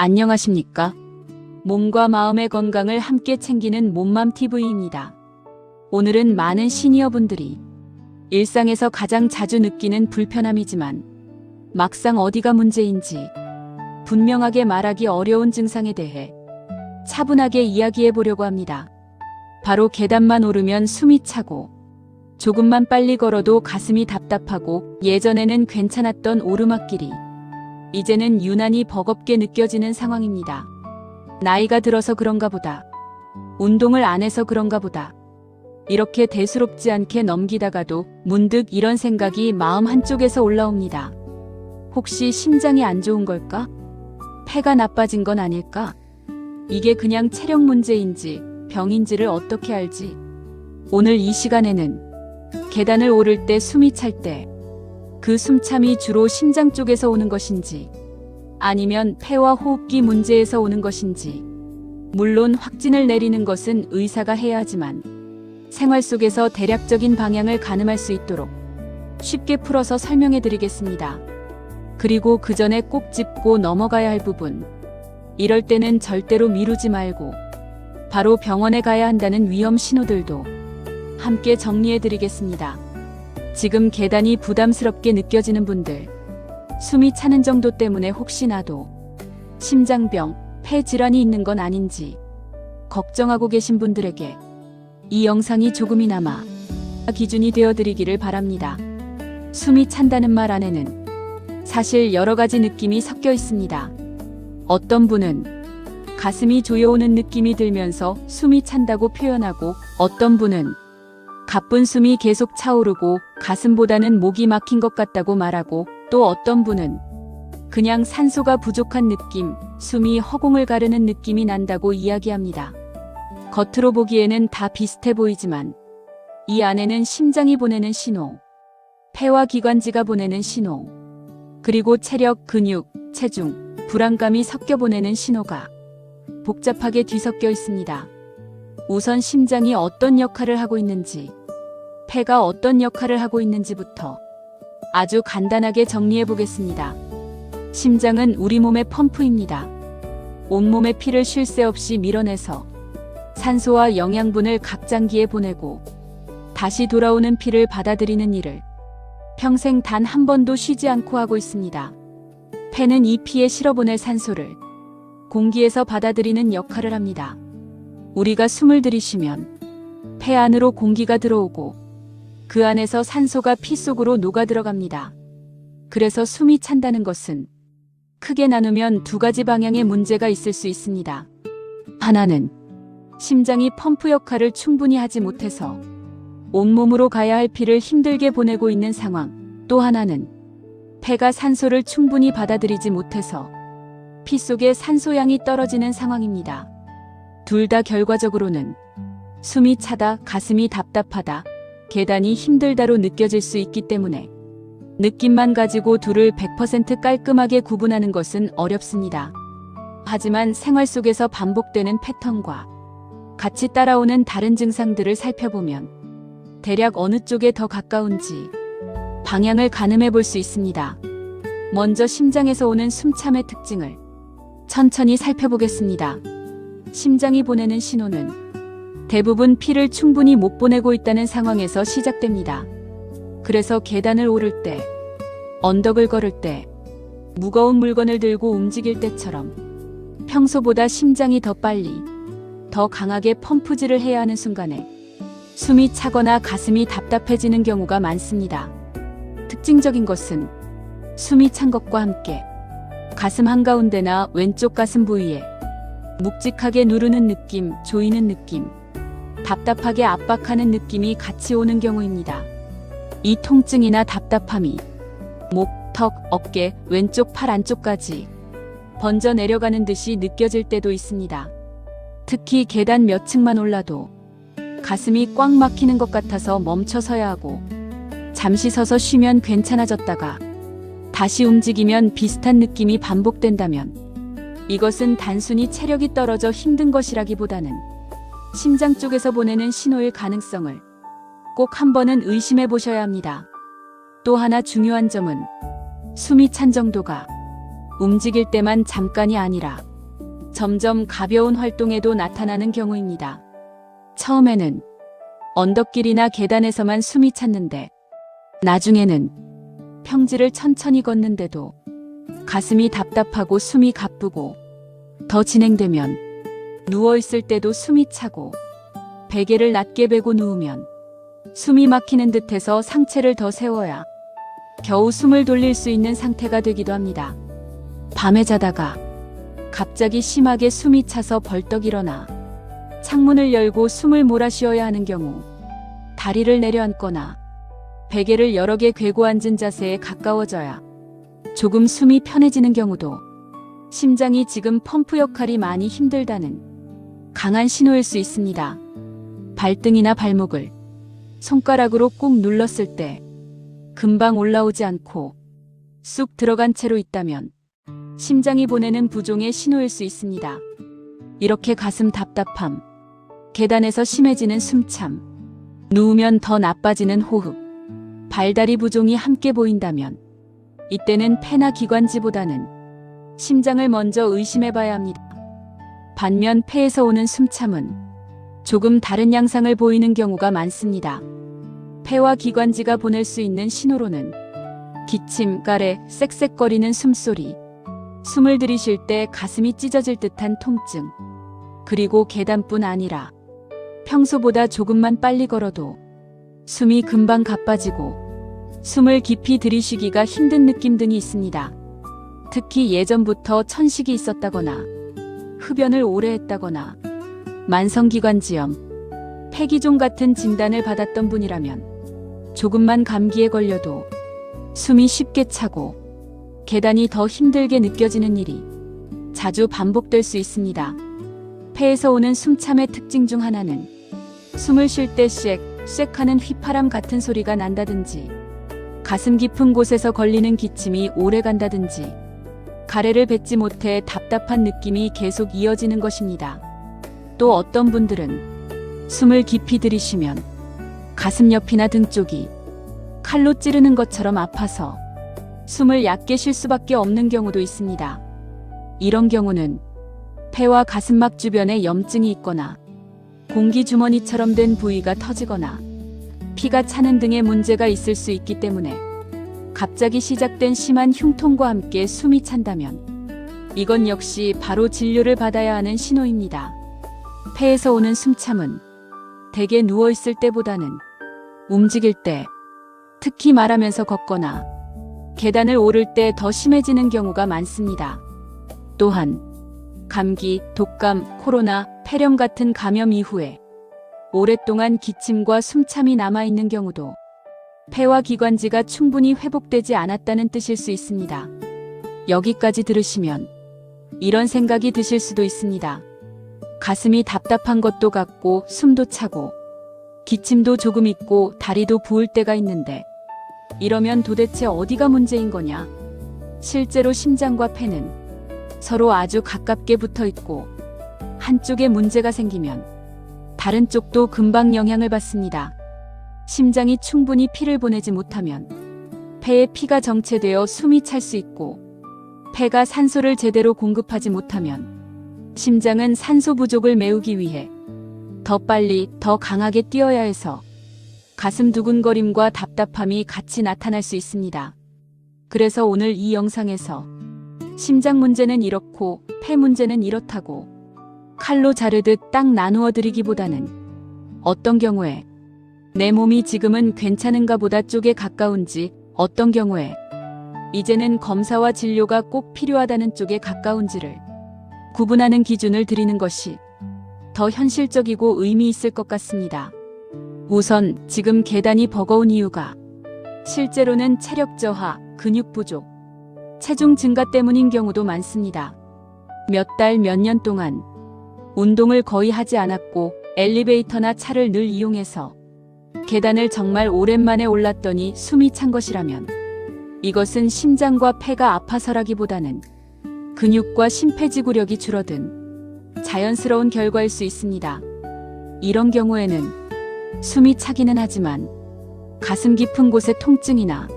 안녕하십니까? 몸과 마음의 건강을 함께 챙기는 몸맘TV입니다. 오늘은 많은 시니어분들이 일상에서 가장 자주 느끼는 불편함이지만 막상 어디가 문제인지 분명하게 말하기 어려운 증상에 대해 차분하게 이야기해 보려고 합니다. 바로 계단만 오르면 숨이 차고 조금만 빨리 걸어도 가슴이 답답하고 예전에는 괜찮았던 오르막길이 이제는 유난히 버겁게 느껴지는 상황입니다. 나이가 들어서 그런가 보다. 운동을 안 해서 그런가 보다. 이렇게 대수롭지 않게 넘기다가도 문득 이런 생각이 마음 한쪽에서 올라옵니다. 혹시 심장이 안 좋은 걸까? 폐가 나빠진 건 아닐까? 이게 그냥 체력 문제인지 병인지를 어떻게 알지? 오늘 이 시간에는 계단을 오를 때 숨이 찰 때 그 숨참이 주로 심장 쪽에서 오는 것인지 아니면 폐와 호흡기 문제에서 오는 것인지, 물론 확진을 내리는 것은 의사가 해야 하지만 생활 속에서 대략적인 방향을 가늠할 수 있도록 쉽게 풀어서 설명해 드리겠습니다. 그리고 그 전에 꼭 짚고 넘어가야 할 부분, 이럴 때는 절대로 미루지 말고 바로 병원에 가야 한다는 위험 신호들도 함께 정리해 드리겠습니다. 지금 계단이 부담스럽게 느껴지는 분들, 숨이 차는 정도 때문에 혹시나도 심장병, 폐 질환이 있는 건 아닌지 걱정하고 계신 분들에게 이 영상이 조금이나마 기준이 되어 드리기를 바랍니다. 숨이 찬다는 말 안에는 사실 여러 가지 느낌이 섞여 있습니다. 어떤 분은 가슴이 조여오는 느낌이 들면서 숨이 찬다고 표현하고, 어떤 분은 가쁜 숨이 계속 차오르고 가슴보다는 목이 막힌 것 같다고 말하고, 또 어떤 분은 그냥 산소가 부족한 느낌, 숨이 허공을 가르는 느낌이 난다고 이야기합니다. 겉으로 보기에는 다 비슷해 보이지만 이 안에는 심장이 보내는 신호, 폐와 기관지가 보내는 신호, 그리고 체력, 근육, 체중, 불안감이 섞여 보내는 신호가 복잡하게 뒤섞여 있습니다. 우선 심장이 어떤 역할을 하고 있는지, 폐가 어떤 역할을 하고 있는지부터 아주 간단하게 정리해 보겠습니다. 심장은 우리 몸의 펌프입니다. 온몸의 피를 쉴 새 없이 밀어내서 산소와 영양분을 각 장기에 보내고 다시 돌아오는 피를 받아들이는 일을 평생 단 한 번도 쉬지 않고 하고 있습니다. 폐는 이 피에 실어보낼 산소를 공기에서 받아들이는 역할을 합니다. 우리가 숨을 들이쉬면 폐 안으로 공기가 들어오고 그 안에서 산소가 피 속으로 녹아 들어갑니다. 그래서 숨이 찬다는 것은 크게 나누면 두 가지 방향의 문제가 있을 수 있습니다. 하나는 심장이 펌프 역할을 충분히 하지 못해서 온몸으로 가야 할 피를 힘들게 보내고 있는 상황, 또 하나는 폐가 산소를 충분히 받아들이지 못해서 피 속의 산소량이 떨어지는 상황입니다. 둘 다 결과적으로는 숨이 차다, 가슴이 답답하다, 계단이 힘들다로 느껴질 수 있기 때문에 느낌만 가지고 둘을 100% 깔끔하게 구분하는 것은 어렵습니다. 하지만 생활 속에서 반복되는 패턴과 같이 따라오는 다른 증상들을 살펴보면 대략 어느 쪽에 더 가까운지 방향을 가늠해 볼 수 있습니다. 먼저 심장에서 오는 숨참의 특징을 천천히 살펴보겠습니다. 심장이 보내는 신호는 대부분 피를 충분히 못 보내고 있다는 상황에서 시작됩니다. 그래서 계단을 오를 때, 언덕을 걸을 때, 무거운 물건을 들고 움직일 때처럼 평소보다 심장이 더 빨리, 더 강하게 펌프질을 해야 하는 순간에 숨이 차거나 가슴이 답답해지는 경우가 많습니다. 특징적인 것은 숨이 찬 것과 함께 가슴 한가운데나 왼쪽 가슴 부위에 묵직하게 누르는 느낌, 조이는 느낌, 답답하게 압박하는 느낌이 같이 오는 경우입니다. 이 통증이나 답답함이 목, 턱, 어깨, 왼쪽 팔 안쪽까지 번져 내려가는 듯이 느껴질 때도 있습니다. 특히 계단 몇 층만 올라도 가슴이 꽉 막히는 것 같아서 멈춰 서야 하고, 잠시 서서 쉬면 괜찮아졌다가 다시 움직이면 비슷한 느낌이 반복된다면 이것은 단순히 체력이 떨어져 힘든 것이라기보다는 심장 쪽에서 보내는 신호일 가능성을 꼭 한 번은 의심해 보셔야 합니다. 또 하나 중요한 점은 숨이 찬 정도가 움직일 때만 잠깐이 아니라 점점 가벼운 활동에도 나타나는 경우입니다. 처음에는 언덕길이나 계단에서만 숨이 찼는데 나중에는 평지를 천천히 걷는데도 가슴이 답답하고 숨이 가쁘고 더 진행되면 누워있을 때도 숨이 차고 베개를 낮게 베고 누우면 숨이 막히는 듯해서 상체를 더 세워야 겨우 숨을 돌릴 수 있는 상태가 되기도 합니다. 밤에 자다가 갑자기 심하게 숨이 차서 벌떡 일어나 창문을 열고 숨을 몰아쉬어야 하는 경우, 다리를 내려앉거나 베개를 여러 개 괴고 앉은 자세에 가까워져야 조금 숨이 편해지는 경우도 심장이 지금 펌프 역할이 많이 힘들다는 강한 신호일 수 있습니다. 발등이나 발목을 손가락으로 꾹 눌렀을 때 금방 올라오지 않고 쑥 들어간 채로 있다면 심장이 보내는 부종의 신호일 수 있습니다. 이렇게 가슴 답답함, 계단에서 심해지는 숨참, 누우면 더 나빠지는 호흡, 발다리 부종이 함께 보인다면 이때는 폐나 기관지보다는 심장을 먼저 의심해 봐야 합니다. 반면 폐에서 오는 숨참은 조금 다른 양상을 보이는 경우가 많습니다. 폐와 기관지가 보낼 수 있는 신호로는 기침, 가래, 쌕쌕거리는 숨소리, 숨을 들이쉴 때 가슴이 찢어질 듯한 통증, 그리고 계단뿐 아니라 평소보다 조금만 빨리 걸어도 숨이 금방 가빠지고 숨을 깊이 들이쉬기가 힘든 느낌 등이 있습니다. 특히 예전부터 천식이 있었다거나 흡연을 오래 했다거나 만성기관지염, 폐기종 같은 진단을 받았던 분이라면 조금만 감기에 걸려도 숨이 쉽게 차고 계단이 더 힘들게 느껴지는 일이 자주 반복될 수 있습니다. 폐에서 오는 숨참의 특징 중 하나는 숨을 쉴 때 쌕 하는 휘파람 같은 소리가 난다든지, 가슴 깊은 곳에서 걸리는 기침이 오래 간다든지, 가래를 뱉지 못해 답답한 느낌이 계속 이어지는 것입니다. 또 어떤 분들은 숨을 깊이 들이쉬면 가슴 옆이나 등 쪽이 칼로 찌르는 것처럼 아파서 숨을 얕게 쉴 수밖에 없는 경우도 있습니다. 이런 경우는 폐와 가슴막 주변에 염증이 있거나 공기주머니처럼 된 부위가 터지거나 피가 차는 등의 문제가 있을 수 있기 때문에 갑자기 시작된 심한 흉통과 함께 숨이 찬다면 이건 역시 바로 진료를 받아야 하는 신호입니다. 폐에서 오는 숨참은 대개 누워있을 때보다는 움직일 때, 특히 말하면서 걷거나 계단을 오를 때 더 심해지는 경우가 많습니다. 또한 감기, 독감, 코로나, 폐렴 같은 감염 이후에 오랫동안 기침과 숨참이 남아있는 경우도 폐와 기관지가 충분히 회복되지 않았다는 뜻일 수 있습니다. 여기까지 들으시면 이런 생각이 드실 수도 있습니다. 가슴이 답답한 것도 같고 숨도 차고 기침도 조금 있고 다리도 부을 때가 있는데 이러면 도대체 어디가 문제인 거냐? 실제로 심장과 폐는 서로 아주 가깝게 붙어 있고 한쪽에 문제가 생기면 다른 쪽도 금방 영향을 받습니다. 심장이 충분히 피를 보내지 못하면 폐에 피가 정체되어 숨이 찰 수 있고, 폐가 산소를 제대로 공급하지 못하면 심장은 산소 부족을 메우기 위해 더 빨리, 더 강하게 뛰어야 해서 가슴 두근거림과 답답함이 같이 나타날 수 있습니다. 그래서 오늘 이 영상에서 심장 문제는 이렇고 폐 문제는 이렇다고 칼로 자르듯 딱 나누어 드리기보다는 어떤 경우에 내 몸이 지금은 괜찮은가 보다 쪽에 가까운지, 어떤 경우에 이제는 검사와 진료가 꼭 필요하다는 쪽에 가까운지를 구분하는 기준을 드리는 것이 더 현실적이고 의미 있을 것 같습니다. 우선 지금 계단이 버거운 이유가 실제로는 체력 저하, 근육 부족, 체중 증가 때문인 경우도 많습니다. 몇 달, 몇 년 동안 운동을 거의 하지 않았고 엘리베이터나 차를 늘 이용해서 계단을 정말 오랜만에 올랐더니 숨이 찬 것이라면 이것은 심장과 폐가 아파서라기보다는 근육과 심폐지구력이 줄어든 자연스러운 결과일 수 있습니다. 이런 경우에는 숨이 차기는 하지만 가슴 깊은 곳에 통증이나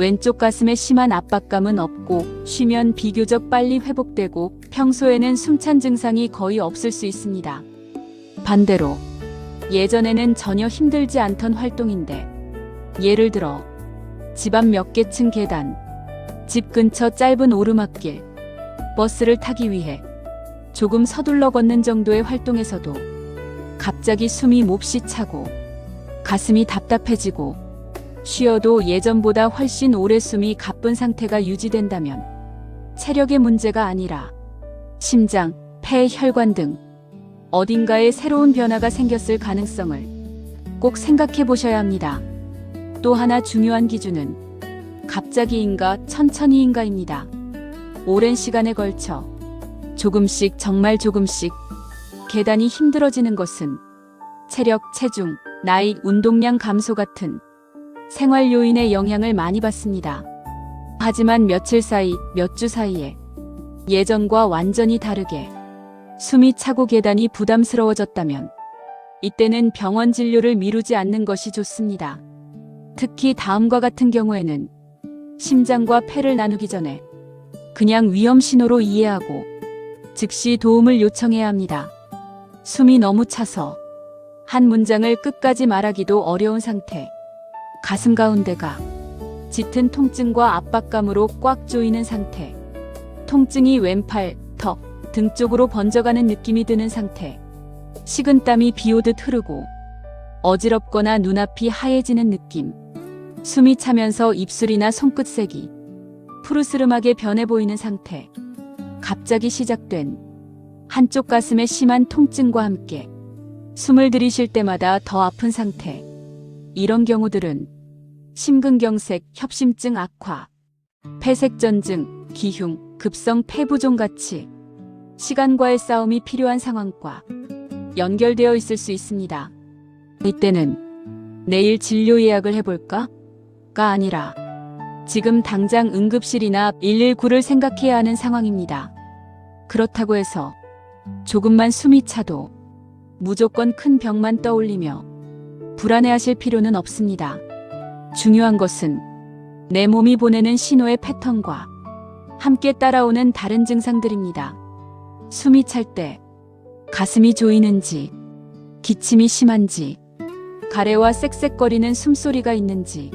왼쪽 가슴에 심한 압박감은 없고 쉬면 비교적 빨리 회복되고 평소에는 숨찬 증상이 거의 없을 수 있습니다. 반대로 예전에는 전혀 힘들지 않던 활동인데 예를 들어 집 앞 몇 개 층 계단, 집 근처 짧은 오르막길, 버스를 타기 위해 조금 서둘러 걷는 정도의 활동에서도 갑자기 숨이 몹시 차고 가슴이 답답해지고 쉬어도 예전보다 훨씬 오래 숨이 가쁜 상태가 유지된다면 체력의 문제가 아니라 심장, 폐, 혈관 등 어딘가에 새로운 변화가 생겼을 가능성을 꼭 생각해 보셔야 합니다. 또 하나 중요한 기준은 갑자기인가 천천히인가입니다. 오랜 시간에 걸쳐 조금씩 정말 조금씩 계단이 힘들어지는 것은 체력, 체중, 나이, 운동량 감소 같은 생활 요인의 영향을 많이 받습니다. 하지만 며칠 사이, 몇 주 사이에 예전과 완전히 다르게 숨이 차고 계단이 부담스러워졌다면 이때는 병원 진료를 미루지 않는 것이 좋습니다. 특히 다음과 같은 경우에는 심장과 폐를 나누기 전에 그냥 위험 신호로 이해하고 즉시 도움을 요청해야 합니다. 숨이 너무 차서 한 문장을 끝까지 말하기도 어려운 상태, 가슴 가운데가 짙은 통증과 압박감으로 꽉 조이는 상태, 통증이 왼팔, 턱, 등 쪽으로 번져가는 느낌이 드는 상태, 식은땀이 비오듯 흐르고 어지럽거나 눈앞이 하얘지는 느낌, 숨이 차면서 입술이나 손끝색이 푸르스름하게 변해 보이는 상태, 갑자기 시작된 한쪽 가슴의 심한 통증과 함께 숨을 들이쉴 때마다 더 아픈 상태. 이런 경우들은 심근경색, 협심증 악화, 폐색전증, 기흉, 급성 폐부종 같이 시간과의 싸움이 필요한 상황과 연결되어 있을 수 있습니다. 이때는 내일 진료 예약을 해볼까? 가 아니라 지금 당장 응급실이나 119를 생각해야 하는 상황입니다. 그렇다고 해서 조금만 숨이 차도 무조건 큰 병만 떠올리며 불안해하실 필요는 없습니다. 중요한 것은 내 몸이 보내는 신호의 패턴과 함께 따라오는 다른 증상들입니다. 숨이 찰 때 가슴이 조이는지, 기침이 심한지, 가래와 쌕쌕거리는 숨소리가 있는지,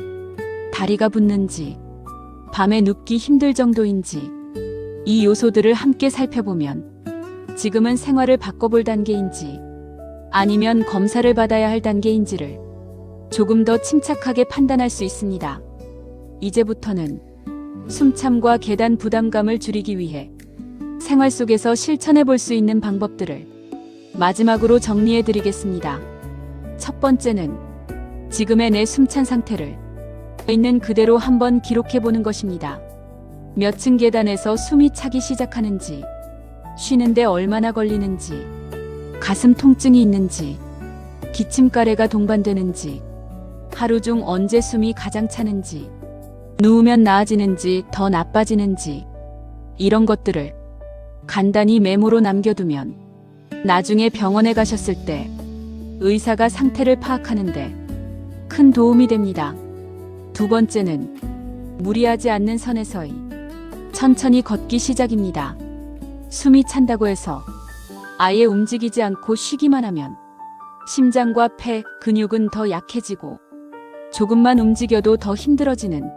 다리가 붓는지, 밤에 눕기 힘들 정도인지 이 요소들을 함께 살펴보면 지금은 생활을 바꿔볼 단계인지 아니면 검사를 받아야 할 단계인지를 조금 더 침착하게 판단할 수 있습니다. 이제부터는 숨참과 계단 부담감을 줄이기 위해 생활 속에서 실천해 볼 수 있는 방법들을 마지막으로 정리해 드리겠습니다. 첫 번째는 지금의 내 숨찬 상태를 있는 그대로 한번 기록해 보는 것입니다. 몇 층 계단에서 숨이 차기 시작하는지, 쉬는데 얼마나 걸리는지, 가슴 통증이 있는지, 기침가래가 동반되는지, 하루 중 언제 숨이 가장 차는지, 누우면 나아지는지 더 나빠지는지 이런 것들을 간단히 메모로 남겨두면 나중에 병원에 가셨을 때 의사가 상태를 파악하는데 큰 도움이 됩니다. 두 번째는 무리하지 않는 선에서의 천천히 걷기 시작입니다. 숨이 찬다고 해서 아예 움직이지 않고 쉬기만 하면 심장과 폐, 근육은 더 약해지고 조금만 움직여도 더 힘들어지는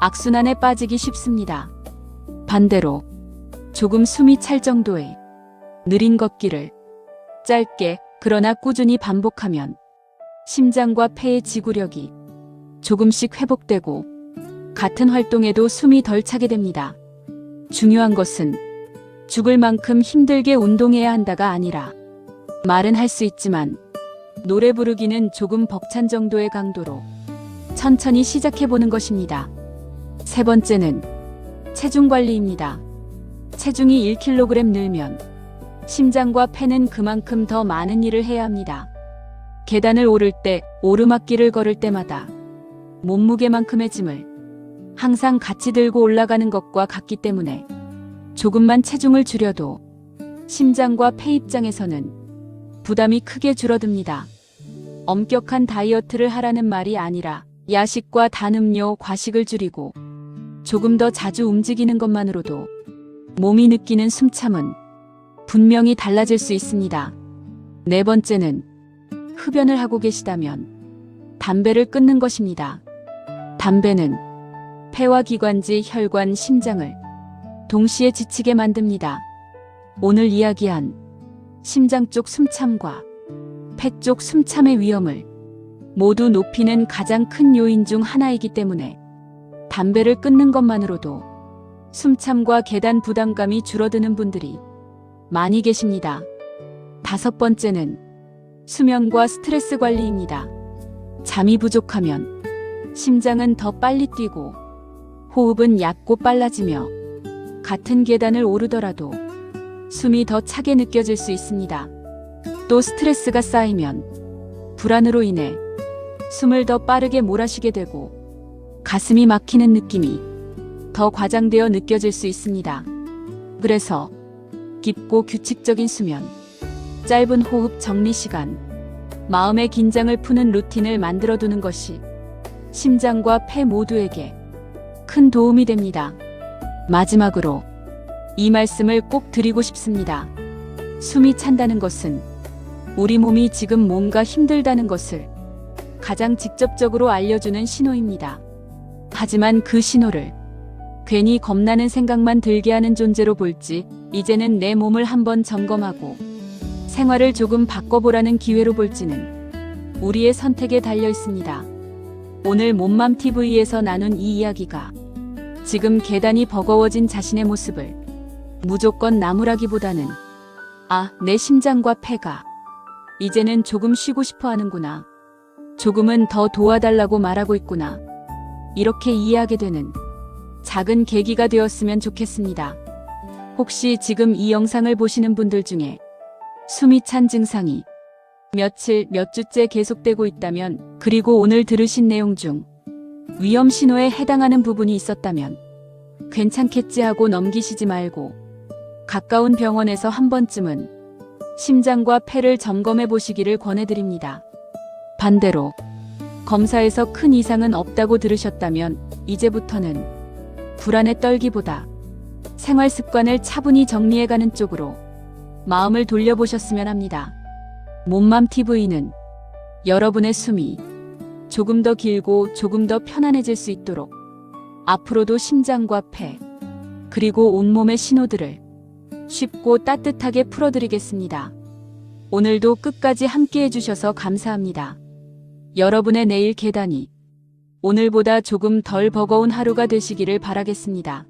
악순환에 빠지기 쉽습니다. 반대로 조금 숨이 찰 정도의 느린 걷기를 짧게 그러나 꾸준히 반복하면 심장과 폐의 지구력이 조금씩 회복되고 같은 활동에도 숨이 덜 차게 됩니다. 중요한 것은 죽을 만큼 힘들게 운동해야 한다가 아니라 말은 할 수 있지만 노래 부르기는 조금 벅찬 정도의 강도로 천천히 시작해보는 것입니다. 세 번째는 체중 관리입니다. 체중이 1kg 늘면 심장과 폐는 그만큼 더 많은 일을 해야 합니다. 계단을 오를 때, 오르막길을 걸을 때마다 몸무게만큼의 짐을 항상 같이 들고 올라가는 것과 같기 때문에 조금만 체중을 줄여도 심장과 폐 입장에서는 부담이 크게 줄어듭니다. 엄격한 다이어트를 하라는 말이 아니라 야식과 단음료, 과식을 줄이고 조금 더 자주 움직이는 것만으로도 몸이 느끼는 숨참은 분명히 달라질 수 있습니다. 네 번째는 흡연을 하고 계시다면 담배를 끊는 것입니다. 담배는 폐와 기관지, 혈관, 심장을 동시에 지치게 만듭니다. 오늘 이야기한 심장 쪽 숨참과 폐 쪽 숨참의 위험을 모두 높이는 가장 큰 요인 중 하나이기 때문에 담배를 끊는 것만으로도 숨참과 계단 부담감이 줄어드는 분들이 많이 계십니다. 다섯 번째는 수면과 스트레스 관리입니다. 잠이 부족하면 심장은 더 빨리 뛰고 호흡은 얕고 빨라지며 같은 계단을 오르더라도 숨이 더 차게 느껴질 수 있습니다. 또 스트레스가 쌓이면 불안으로 인해 숨을 더 빠르게 몰아쉬게 되고 가슴이 막히는 느낌이 더 과장되어 느껴질 수 있습니다. 그래서 깊고 규칙적인 수면, 짧은 호흡 정리 시간, 마음의 긴장을 푸는 루틴을 만들어두는 것이 심장과 폐 모두에게 큰 도움이 됩니다. 마지막으로 이 말씀을 꼭 드리고 싶습니다. 숨이 찬다는 것은 우리 몸이 지금 뭔가 힘들다는 것을 가장 직접적으로 알려주는 신호입니다. 하지만 그 신호를 괜히 겁나는 생각만 들게 하는 존재로 볼지, 이제는 내 몸을 한번 점검하고 생활을 조금 바꿔보라는 기회로 볼지는 우리의 선택에 달려 있습니다. 오늘 몸맘TV에서 나눈 이 이야기가 지금 계단이 버거워진 자신의 모습을 무조건 나무라기보다는 내 심장과 폐가 이제는 조금 쉬고 싶어 하는구나. 조금은 더 도와달라고 말하고 있구나. 이렇게 이해하게 되는 작은 계기가 되었으면 좋겠습니다. 혹시 지금 이 영상을 보시는 분들 중에 숨이 찬 증상이 며칠, 몇 주째 계속되고 있다면, 그리고 오늘 들으신 내용 중 위험 신호에 해당하는 부분이 있었다면 괜찮겠지 하고 넘기시지 말고 가까운 병원에서 한 번쯤은 심장과 폐를 점검해 보시기를 권해드립니다. 반대로 검사에서 큰 이상은 없다고 들으셨다면 이제부터는 불안에 떨기보다 생활 습관을 차분히 정리해가는 쪽으로 마음을 돌려보셨으면 합니다. 몸맘TV는 여러분의 숨이 조금 더 길고 조금 더 편안해질 수 있도록 앞으로도 심장과 폐, 그리고 온몸의 신호들을 쉽고 따뜻하게 풀어드리겠습니다. 오늘도 끝까지 함께 해주셔서 감사합니다. 여러분의 내일 계단이 오늘보다 조금 덜 버거운 하루가 되시기를 바라겠습니다.